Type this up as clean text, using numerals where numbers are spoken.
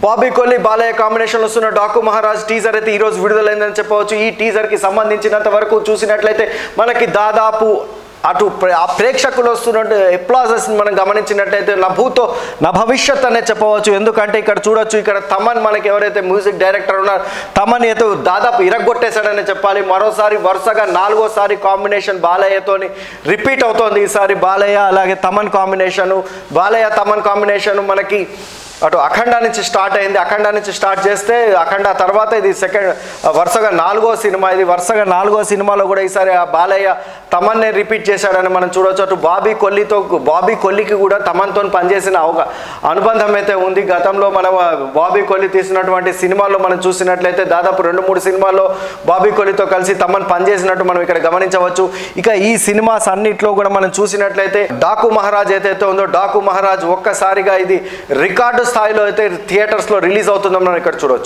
Bobby Kolli Balayya combination వస్తున్న Daaku Maharaj teaser అయితే ఈరోజు విడుదలైందని చెప్పవచ్చు. ఈ టీజర్కి సంబంధించినంత వరకు చూసినట్లయితే మనకి దాదాపు అటు ప్రేక్షకులు వస్తున్నట్టు ఎప్లాజెస్ మనం గమనించినట్లయితే నా భూతో నా భవిష్యత్ అనే చెప్పవచ్చు. ఎందుకంటే ఇక్కడ చూడొచ్చు, ఇక్కడ తమన్ మనకి ఎవరైతే మ్యూజిక్ డైరెక్టర్ ఉన్నారో తమన్ అయితే దాదాపు ఇరగొట్టేశాడని చెప్పాలి. మరోసారి వరుసగా 4వ కాంబినేషన్ బాలయ్యతోని రిపీట్ అవుతోంది. ఈసారి బాలయ్య అలాగే తమన్ కాంబినేషను, బాలయ్య తమన్ కాంబినేషను మనకి అటు అఖండ నుంచి స్టార్ట్ అయింది. అఖండ నుంచి స్టార్ట్ చేస్తే అఖండ తర్వాత ఇది వరుసగా 4వ సినిమా. ఇది వరుసగా 4వ సినిమాలో కూడా ఈసారి ఆ బాలయ్య తమన్నే రిపీట్ చేశాడని మనం చూడవచ్చు. అటు బాబీ కొల్లికి కూడా తమన్తో పనిచేసిన అనుబంధం అయితే ఉంది. గతంలో మనం బాబీ కొల్లి తీసినటువంటి సినిమాల్లో మనం చూసినట్లయితే దాదాపు 2-3 సినిమాల్లో బాబీ కొల్లితో కలిసి తమన్ పనిచేసినట్టు మనం ఇక్కడ గమనించవచ్చు. ఇక ఈ సినిమాస్ అన్నిట్లో కూడా మనం చూసినట్లయితే డాకు మహారాజ్ ఏదైతే ఉందో డాకు మహారాజ్ ఒక్కసారిగా ఇది రికార్డు స్థాయిలో అయితే థియేటర్స్లో రిలీజ్ అవుతుందో మనం ఇక్కడ చూడొచ్చు.